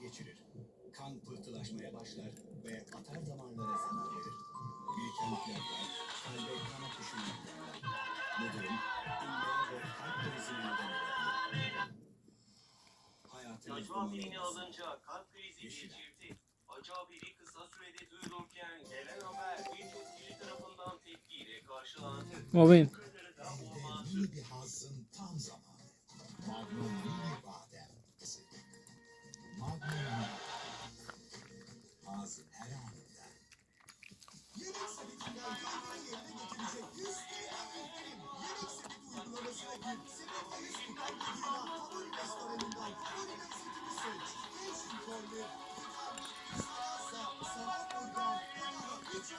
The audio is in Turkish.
geçirir. Kan pıhtılaşmaya başlar ve atar damarlara zarar verir. Biriken plaklar kalbe kan akışını engeller. Bu durum inme ve kalp krizine neden olabilir. Hayatınız Acaba birini olmasın. alınca kalp krizi Yeşil. geçirdi. Acaba biri kısa sürede duyulurken gelen haber birçok kişi tarafından tepkiyle karşılandı. Robin. Kadarı da olmaz. Mini bir hazın tam zamanı. Magnum mini badem. Magnum mini. Hazın her anında. Yemek sepetinden görevini yerine getirecek 100 TL indirim. Yemek sepeti uygulamasına gir. Sepet ayı sultan dediğine favori restoranından Yemek sepeti seç. Genç ikonlu. İsterse sabah buradan. 3